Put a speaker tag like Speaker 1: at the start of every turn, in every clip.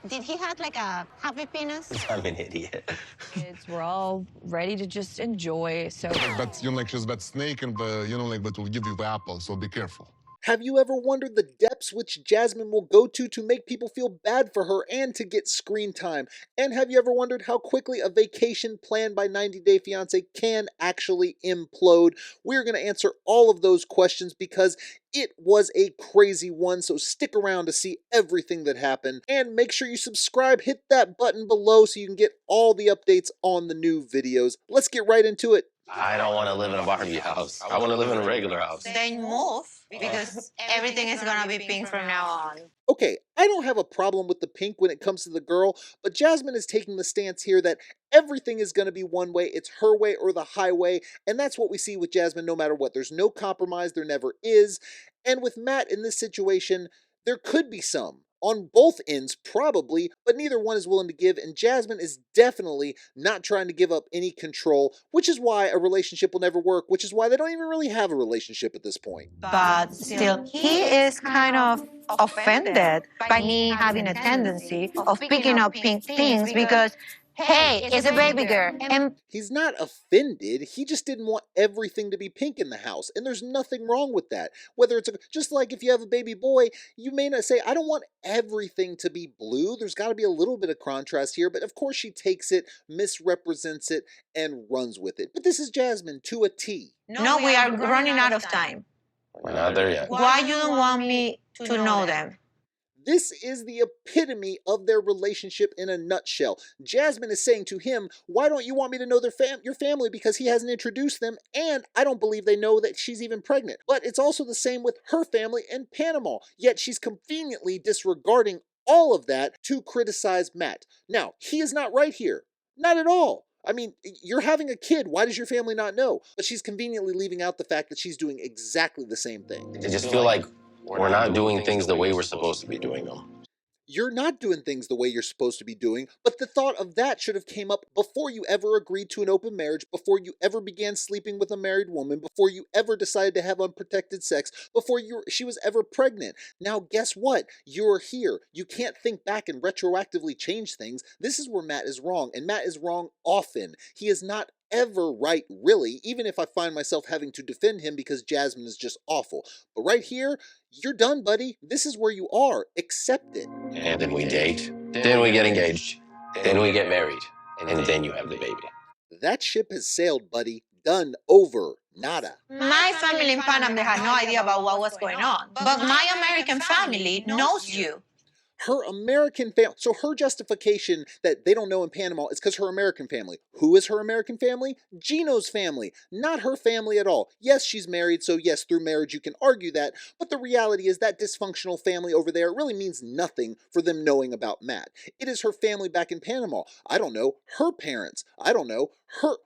Speaker 1: Did he have like a happy penis?
Speaker 2: I'm an idiot.
Speaker 3: We're all ready to just enjoy, so...
Speaker 4: But, like she's that snake and, like that will give you the apple, so be careful.
Speaker 5: Have you ever wondered the depths which Jasmine will go to make people feel bad for her and to get screen time? And have you ever wondered how quickly a vacation planned by 90 Day Fiancé can actually implode? We're going to answer all of those questions because it was a crazy one, so stick around to see everything that happened. And make sure you subscribe, hit that button below so you can get all the updates on the new videos. Let's get right into it.
Speaker 2: I don't want to live in a Barbie house. I want to live in a regular house.
Speaker 1: Then move, because everything is gonna be pink from now on.
Speaker 5: Okay, I don't have a problem with the pink when it comes to the girl, but Jasmine is taking the stance here that everything is going to be one way, it's her way or the highway, and that's what we see with Jasmine no matter what. There's no compromise, there never is. And with Matt in this situation, there could be some. On both ends, probably, but neither one is willing to give, and Jasmine is definitely not trying to give up any control, which is why a relationship will never work, which is why they don't even really have a relationship at this point.
Speaker 1: But still, he is kind of offended by me having a tendency of picking up pink things because, hey, it's a baby girl. And
Speaker 5: He's not offended, he just didn't want everything to be pink in the house, and there's nothing wrong with that. Whether it's just like if you have a baby boy, you may not say, I don't want everything to be blue, there's got to be a little bit of contrast here, but of course she takes it, misrepresents it, and runs with it. But this is Jasmine to a T.
Speaker 1: no, we are running out of time.
Speaker 2: We're not there yet.
Speaker 1: Why you don't want me to know them?
Speaker 5: This is the epitome of their relationship in a nutshell. Jasmine is saying to him, why don't you want me to know your family because he hasn't introduced them, and I don't believe they know that she's even pregnant. But it's also the same with her family in Panama, yet she's conveniently disregarding all of that to criticize Matt. Now, he is not right here. Not at all. I mean, you're having a kid, why does your family not know? But she's conveniently leaving out the fact that she's doing exactly the same thing.
Speaker 2: I just feel like we're not doing things the way we're supposed to be doing them.
Speaker 5: You're not doing things the way you're supposed to be doing, but the thought of that should have came up before you ever agreed to an open marriage, before you ever began sleeping with a married woman, before you ever decided to have unprotected sex, before she was ever pregnant. Now, guess what? You're here. You can't think back and retroactively change things. This is where Matt is wrong, and Matt is wrong often. He is not ever right, really, even if I find myself having to defend him because Jasmine is just awful. But right here, you're done, buddy. This is where you are. Accept it.
Speaker 2: And then we date, then we get engaged, then we get married, and then you have the baby.
Speaker 5: That ship has sailed, buddy. Done. Over. Nada.
Speaker 1: My family in Panama had no idea about what was going on, but my American family knows you.
Speaker 5: Her American family, so her justification that they don't know in Panama is because her American family. Who is her American family? Gino's family, not her family at all. Yes, she's married, so yes, through marriage you can argue that, but the reality is that dysfunctional family over there really means nothing for them knowing about Matt. It is her family back in Panama. I don't know, her parents. I don't know,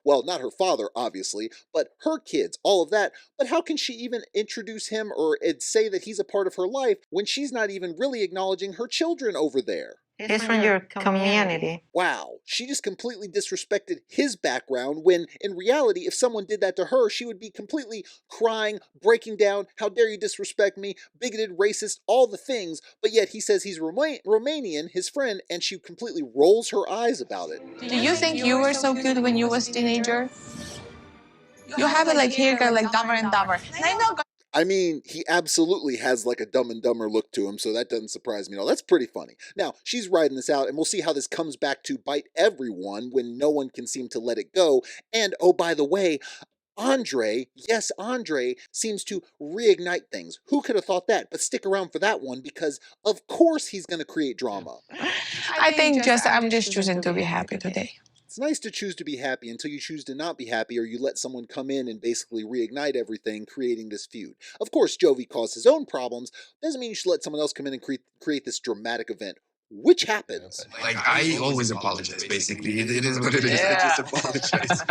Speaker 5: well, not her father, obviously, but her kids, all of that. But how can she even introduce him or say that he's a part of her life when she's not even really acknowledging her children over there?
Speaker 1: He's from your community.
Speaker 5: Wow, she just completely disrespected his background when, in reality, if someone did that to her, she would be completely crying, breaking down, how dare you disrespect me, bigoted, racist, all the things, but yet he says he's Romanian, his friend, and she completely rolls her eyes about it.
Speaker 6: Do you think you were so good when you was teenager? You have it like haircut like Dumber and Dumber.
Speaker 5: I mean, he absolutely has like a Dumb and Dumber look to him, so that doesn't surprise me at all. That's pretty funny. Now, she's riding this out, and we'll see how this comes back to bite everyone when no one can seem to let it go. And, oh, by the way, Andre, yes, Andre, seems to reignite things. Who could have thought that? But stick around for that one, because of course he's going to create drama.
Speaker 6: I think I'm just choosing to be happy today.
Speaker 5: It's nice to choose to be happy until you choose to not be happy, or you let someone come in and basically reignite everything, creating this feud. Of course, Jovi caused his own problems. Doesn't mean you should let someone else come in and create this dramatic event, which happens.
Speaker 7: Like, I always apologize, basically. It is what it is.
Speaker 2: Yeah.
Speaker 7: I just apologize.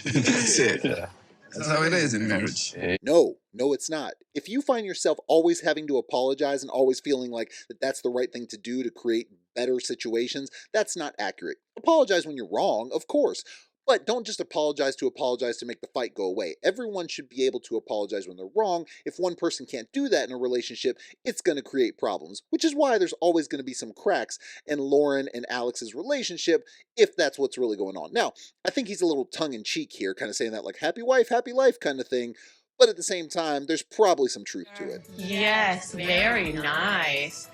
Speaker 7: That's it. Yeah. That's how it is in marriage.
Speaker 5: No, it's not. If you find yourself always having to apologize and always feeling like that's the right thing to do to create better situations, that's not accurate. Apologize when you're wrong, of course, But don't just apologize to make the fight go away. Everyone should be able to apologize when they're wrong. If one person can't do that in a relationship, it's going to create problems, which is why there's always going to be some cracks in Lauren and Alex's relationship if that's what's really going on. Now, I think he's a little tongue-in-cheek here, kind of saying that like happy wife, happy life kind of thing, but at the same time, there's probably some truth to it.
Speaker 6: Yes, very nice.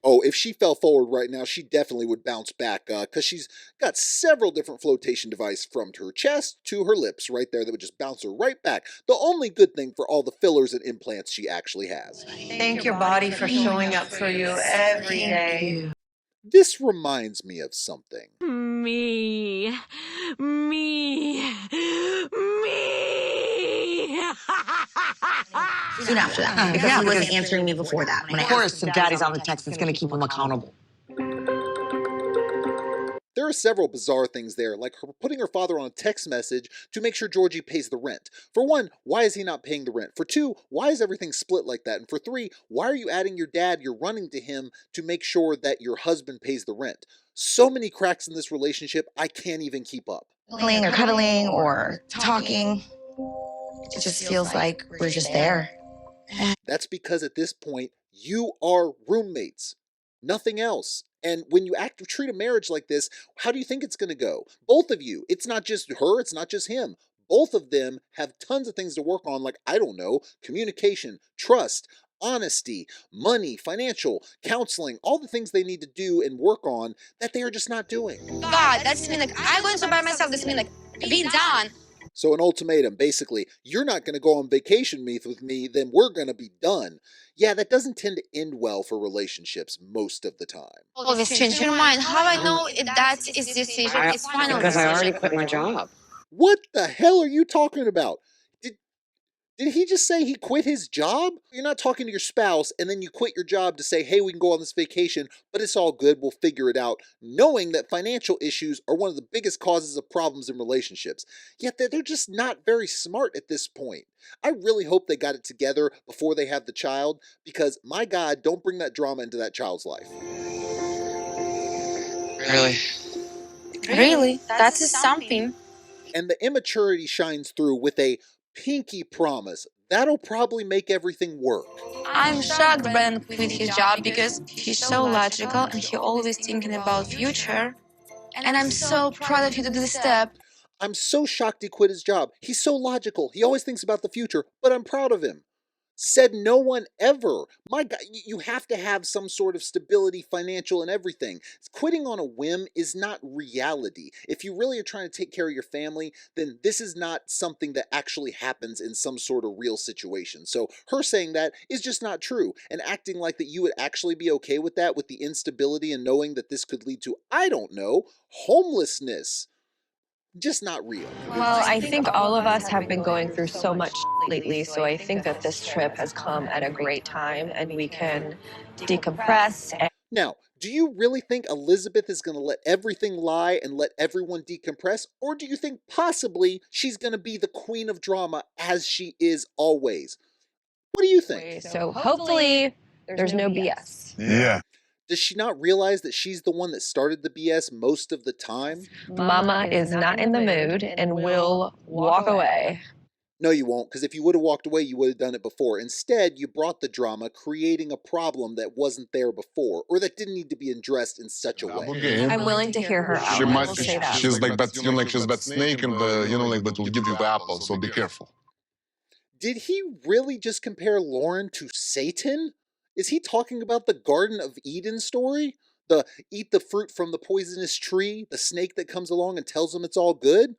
Speaker 5: Oh, if she fell forward right now, she definitely would bounce back because she's got several different flotation devices from her chest to her lips right there that would just bounce her right back. The only good thing for all the fillers and implants she actually has.
Speaker 1: Thank your body for showing up for you every day.
Speaker 5: This reminds me of something.
Speaker 8: Me.
Speaker 9: Soon after that, because he wasn't answering me before that. When
Speaker 10: Of course, if daddy's on the text, it's going to keep him accountable.
Speaker 5: There are several bizarre things there, like her putting her father on a text message to make sure Georgi pays the rent. For one, why is he not paying the rent? For two, why is everything split like that? And for three, why are you adding your dad, you're running to him to make sure that your husband pays the rent? So many cracks in this relationship, I can't even keep up.
Speaker 9: Or cuddling or talking. It just feels like we're just there.
Speaker 5: That's because at this point, you are roommates. Nothing else. And when you treat a marriage like this, how do you think it's going to go? Both of you. It's not just her, it's not just him. Both of them have tons of things to work on, like, I don't know, communication, trust, honesty, money, financial, counseling, all the things they need to do and work on that they are just not doing.
Speaker 6: God, that's mean like I'm going to buy myself. This mean like be done.
Speaker 5: So an ultimatum, basically, you're not going to go on vacation with me, then we're going to be done. Yeah, that doesn't tend to end well for relationships most of the time.
Speaker 6: Always change your mind. How I know if that is decision? It's final
Speaker 10: Because I already
Speaker 6: decision.
Speaker 10: quit my job.
Speaker 5: What the hell are you talking about? Did he just say he quit his job? You're not talking to your spouse and then you quit your job to say, hey, we can go on this vacation, but it's all good, we'll figure it out, knowing that financial issues are one of the biggest causes of problems in relationships. Yet they're just not very smart at this point. I really hope they got it together before they have the child, because my God, don't bring that drama into that child's life.
Speaker 2: Really?
Speaker 6: Really? That is something.
Speaker 5: And the immaturity shines through with a pinky promise. That'll probably make everything work.
Speaker 6: I'm shocked Brandon quit his job because he's so logical and he always thinking about future. And I'm so proud of you to do this step.
Speaker 5: I'm so shocked he quit his job. He's so logical. He always thinks about the future, but I'm proud of him. Said no one ever. My God, you have to have some sort of stability, financial and everything. Quitting on a whim is not reality. If you really are trying to take care of your family, then this is not something that actually happens in some sort of real situation. So her saying that is just not true. And acting like that you would actually be okay with that, with the instability and knowing that this could lead to, I don't know, homelessness. Just not real.
Speaker 3: Well, I think all of us have been going through so much lately, so I think that this trip has come at a great time and we can decompress.
Speaker 5: Now, do you really think Elizabeth is going to let everything lie and let everyone decompress? Or do you think possibly she's going to be the queen of drama as she is always? What do you think?
Speaker 3: So hopefully there's no BS.
Speaker 7: Yeah.
Speaker 5: Does she not realize that she's the one that started the BS most of the time?
Speaker 3: Mama is not in the mood and will walk away.
Speaker 5: No, you won't, because if you would have walked away, you would have done it before. Instead, you brought the drama, creating a problem that wasn't there before, or that didn't need to be addressed in such a way.
Speaker 3: I'm willing to hear her out.
Speaker 4: She
Speaker 3: I
Speaker 4: might,
Speaker 3: will say that.
Speaker 4: she's like that, like she's that snake, and but will give you the apple. So be careful.
Speaker 5: Did he really just compare Lauren to Satan? Is he talking about the Garden of Eden story? The eat the fruit from the poisonous tree, the snake that comes along and tells them it's all good?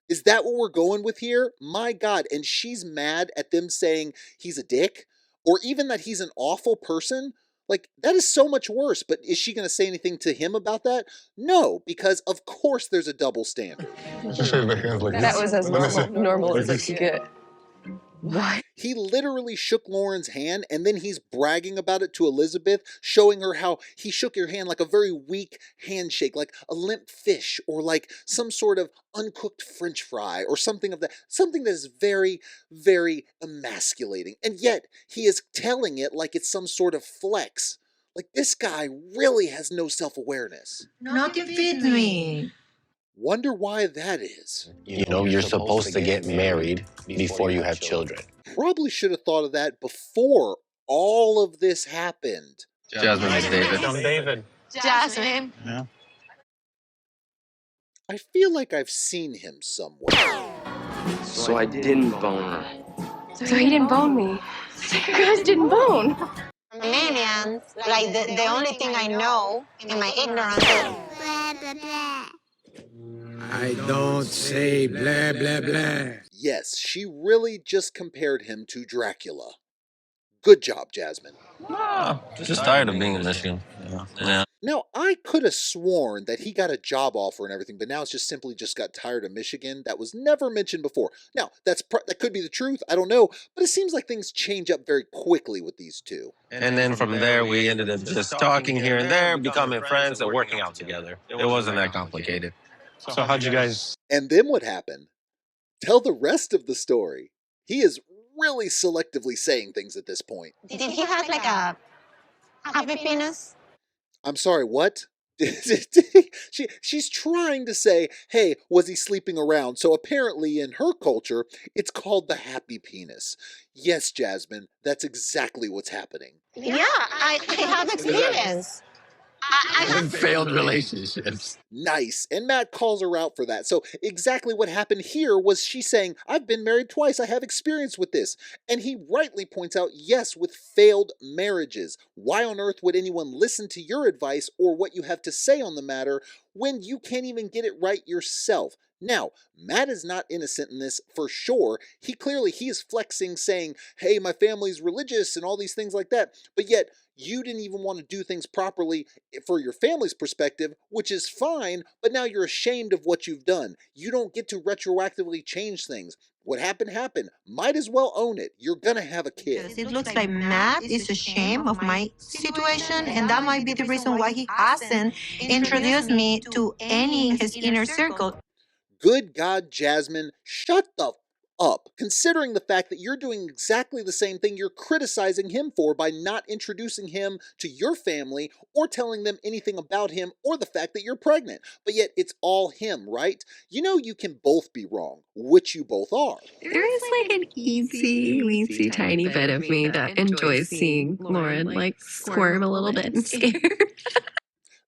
Speaker 5: Is that what we're going with here? My God, and she's mad at them saying he's a dick? Or even that he's an awful person? Like, that is so much worse, but is she going to say anything to him about that? No, because of course there's a double standard.
Speaker 4: Just shake their hands like
Speaker 3: That
Speaker 4: this.
Speaker 3: was as normal as it could get. What?
Speaker 5: He literally shook Lauren's hand, and then he's bragging about it to Elizabeth, showing her how he shook her hand like a very weak handshake, like a limp fish, or like some sort of uncooked French fry, or something of that. Something that is very, very emasculating. And yet, he is telling it like it's some sort of flex. Like, this guy really has no self-awareness.
Speaker 1: Not defeat me.
Speaker 5: Wonder why that is.
Speaker 2: You know, you're supposed to get married before you have children.
Speaker 5: Probably should have thought of that before all of this happened.
Speaker 2: Jasmine is David.
Speaker 11: I'm David.
Speaker 6: Jasmine.
Speaker 11: Yeah.
Speaker 5: I feel like I've seen him somewhere.
Speaker 2: So I didn't bone her.
Speaker 3: So he didn't bone me. So you guys didn't bone.
Speaker 1: Aliens, like the only thing I know in my ignorance is
Speaker 12: I don't say blah, blah, blah.
Speaker 5: Yes, she really just compared him to Dracula. Good job, Jasmine.
Speaker 2: Just tired of being in Michigan. Yeah.
Speaker 5: Now, I could have sworn that he got a job offer and everything, but now it's just simply just got tired of Michigan. That was never mentioned before. Now, that could be the truth. I don't know. But it seems like things change up very quickly with these two.
Speaker 2: And then from there, we ended up just talking here and there, becoming friends and working out together. It wasn't that complicated.
Speaker 11: So how'd you guys...
Speaker 5: And then what happened? Tell the rest of the story. He is really selectively saying things at this point.
Speaker 1: did he have like a happy penis?
Speaker 5: I'm sorry, what? She's trying to say, hey, was he sleeping around? So apparently in her culture, it's called the happy penis. Yes, Jasmine, that's exactly what's happening.
Speaker 1: Yeah, I have experience. I have
Speaker 2: Failed relationships.
Speaker 5: Nice. And Matt calls her out for that. So exactly what happened here was she saying, I've been married twice. I have experience with this. And he rightly points out, yes, with failed marriages. Why on earth would anyone listen to your advice or what you have to say on the matter when you can't even get it right yourself? Now, Matt is not innocent in this for sure. He is flexing, saying, hey, my family's religious and all these things like that. But yet, you didn't even want to do things properly for your family's perspective, which is fine, but now you're ashamed of what you've done. You don't get to retroactively change things. What happened, happened. Might as well own it. You're gonna have a kid.
Speaker 1: It looks like Matt is ashamed of my situation, and that might be the reason why he hasn't introduced me to any in his inner circle.
Speaker 5: Good God, Jasmine, shut the up, considering the fact that you're doing exactly the same thing you're criticizing him for by not introducing him to your family or telling them anything about him or the fact that you're pregnant. But yet it's all him, right? You know you can both be wrong, which you both are.
Speaker 3: There is like an eensy tiny bit of me that enjoys seeing Lauren like squirm a little bit and scared.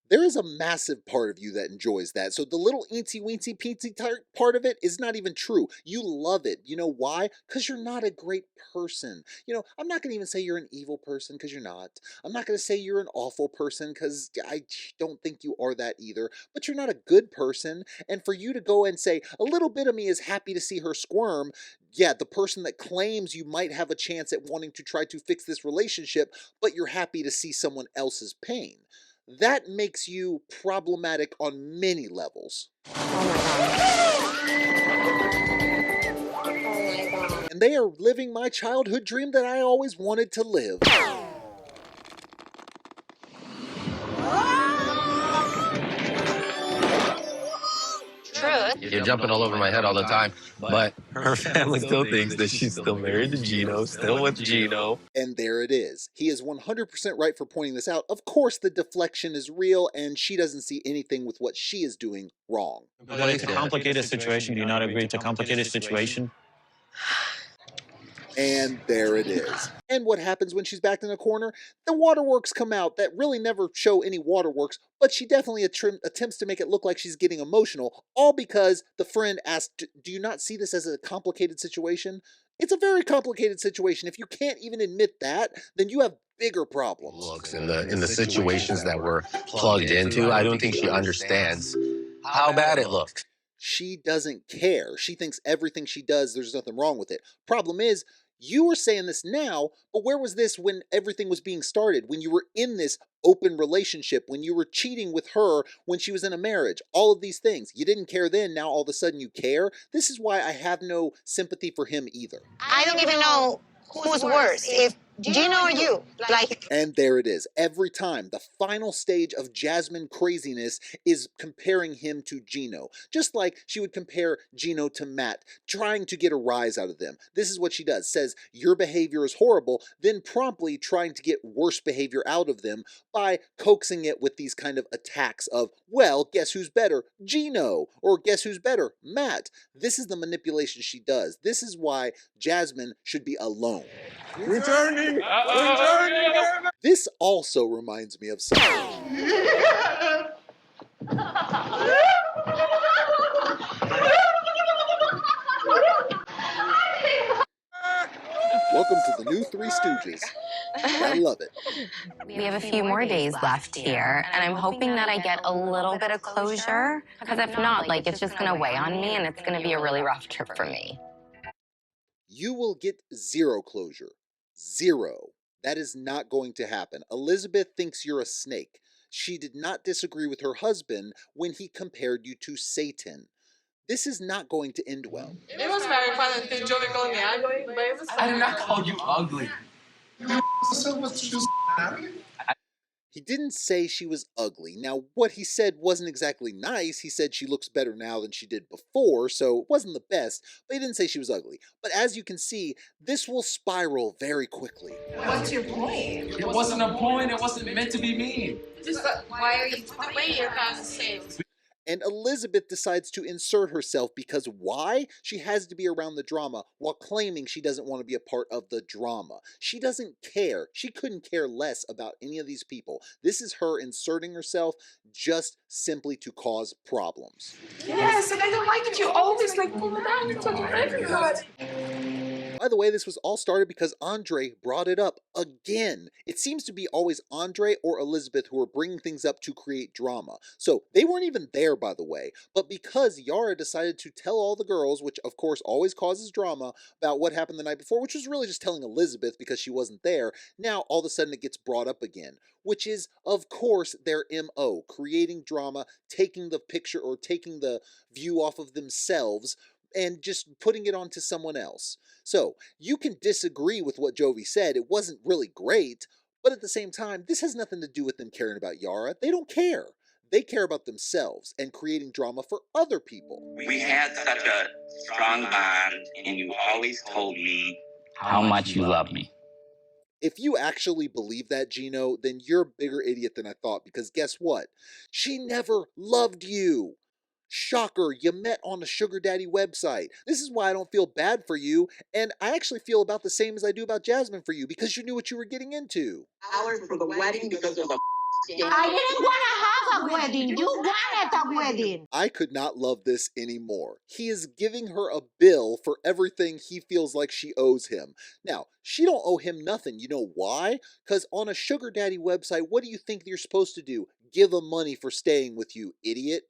Speaker 5: There is a massive part of you that enjoys that. So the little eensy peensy part of it is not even true. You love it. You know why? Because you're not a great person. You know, I'm not going to even say you're an evil person because you're not. I'm not going to say you're an awful person because I don't think you are that either. But you're not a good person. And for you to go and say, a little bit of me is happy to see her squirm. Yeah, the person that claims you might have a chance at wanting to try to fix this relationship, but you're happy to see someone else's pain. That makes you problematic on many levels. And they are living my childhood dream that I always wanted to live.
Speaker 2: You're jumping all over my head all the time, but her family still thinks that she's still married to Gino, still with Gino.
Speaker 5: And there it is. He is 100% right for pointing this out. Of course, the deflection is real, and she doesn't see anything with what she is doing wrong.
Speaker 11: But it's a complicated situation. Do you not agree? It's a complicated situation.
Speaker 5: And there it is. And what happens when she's backed in a corner? The waterworks come out that really never show any waterworks, but she definitely attempts to make it look like she's getting emotional, all because the friend asked, do you not see this as a complicated situation? It's a very complicated situation. If you can't even admit that, then you have bigger problems.
Speaker 2: Looks in the situations that we're plugged into, I don't think she understands how bad it looks.
Speaker 5: She doesn't care. She thinks everything she does, there's nothing wrong with it. Problem is, you were saying this now, but where was this when everything was being started? When you were in this open relationship, when you were cheating with her, when she was in a marriage, all of these things. You didn't care then, now all of a sudden you care. This is why I have no sympathy for him either.
Speaker 1: I don't even know who's worse, if Gino or you? Like,
Speaker 5: and there it is. Every time, the final stage of Jasmine craziness is comparing him to Gino. Just like she would compare Gino to Matt, trying to get a rise out of them. This is what she does. Says, your behavior is horrible, then promptly trying to get worse behavior out of them by coaxing it with these kind of attacks of, well, guess who's better? Gino. Or guess who's better? Matt. This is the manipulation she does. This is why Jasmine should be alone.
Speaker 7: Returning! Returning!
Speaker 5: This also reminds me of something. Welcome to the new Three Stooges. I love it.
Speaker 13: We have a few more days left here, and I'm hoping that I get a little bit of closure, because if not, like, it's just gonna weigh on me, and it's gonna be a really rough trip for me.
Speaker 5: You will get zero closure. Zero. That is not going to happen. Elizabeth thinks you're a snake. She did not disagree with her husband when he compared you to Satan. This is not going to end well.
Speaker 6: It was very fun until Joey called me ugly, but it was
Speaker 7: I did not call you ugly.
Speaker 5: He didn't say she was ugly. Now, what he said wasn't exactly nice. He said she looks better now than she did before, so it wasn't the best, but he didn't say she was ugly. But as you can see, this will spiral very quickly.
Speaker 6: What's your point?
Speaker 7: It wasn't a point. It wasn't meant to be mean.
Speaker 6: Just why are you the way your cousin says?
Speaker 5: And Elizabeth decides to insert herself because why? She has to be around the drama while claiming she doesn't want to be a part of the drama. She doesn't care. She couldn't care less about any of these people. This is her inserting herself just simply to cause problems.
Speaker 6: Yes, and I don't like that you always like pull it out and talk to everybody.
Speaker 5: By the way, this was all started because Andre brought it up again. It seems to be always Andre or Elizabeth who are bringing things up to create drama. So they weren't even there, by the way. But because Yara decided to tell all the girls, which of course always causes drama, about what happened the night before, which was really just telling Elizabeth because she wasn't there, now all of a sudden it gets brought up again. Which is, of course, their MO. Creating drama, taking the picture or taking the view off of themselves, and just putting it onto someone else. So, you can disagree with what Jovi said, it wasn't really great, but at the same time, this has nothing to do with them caring about Yara. They don't care. They care about themselves and creating drama for other people.
Speaker 14: We had such a strong bond, and you always told me
Speaker 15: how much you love me.
Speaker 5: If you actually believe that, Gino, then you're a bigger idiot than I thought, because guess what? She never loved you. Shocker, you met on a sugar daddy website. This is why I don't feel bad for you, and I actually feel about the same as I do about Jasmine for you, because you knew what you were getting into.
Speaker 10: Hours for the wedding because of the
Speaker 1: I didn't want to have a wedding. You wanted a wedding.
Speaker 5: I could not love this anymore. He is giving her a bill for everything he feels like she owes him. Now, she don't owe him nothing. You know why? Because on a sugar daddy website, what do you think you're supposed to do? Give him money for staying with you, idiot.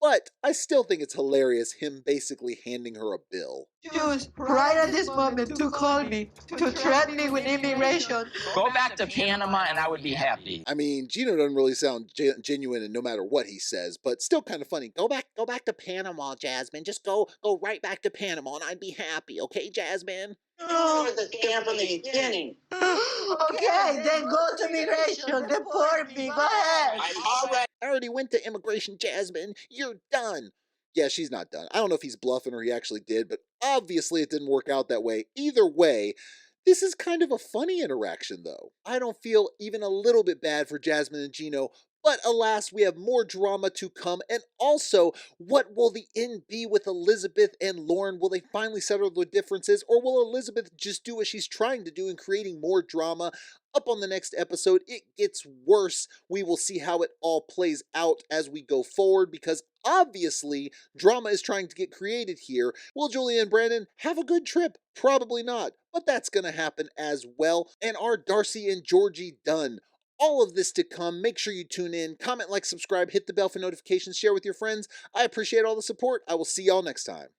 Speaker 5: But I still think it's hilarious him basically handing her a bill.
Speaker 1: Choose right at this moment to call me, to threaten me with immigration.
Speaker 15: Go back to Panama and I would be happy.
Speaker 5: I mean, Gino doesn't really sound genuine, and no matter what he says, but still kind of funny. Go back to Panama, Jasmine. Just go right back to Panama, and I'd be happy. Okay, Jasmine?
Speaker 10: Oh, the scam from the beginning.
Speaker 1: Okay, then go to immigration. Deport me. Go ahead.
Speaker 5: I already went to immigration, Jasmine. You're done. Yeah, she's not done. I don't know if he's bluffing or he actually did, but obviously it didn't work out that way. Either way, this is kind of a funny interaction, though. I don't feel even a little bit bad for Jasmine and Gino, but alas, we have more drama to come. And also, what will the end be with Elizabeth and Lauren? Will they finally settle their differences, or will Elizabeth just do what she's trying to do in creating more drama? Up on the next episode, it gets worse. We will see how it all plays out as we go forward, because obviously drama is trying to get created here. Will Julia and Brandon have a good trip? Probably not, but that's going to happen as well. And are Darcey and Georgi done? All of this to come. Make sure you tune in, comment, like, subscribe, hit the bell for notifications, share with your friends. I appreciate all the support. I will see y'all next time.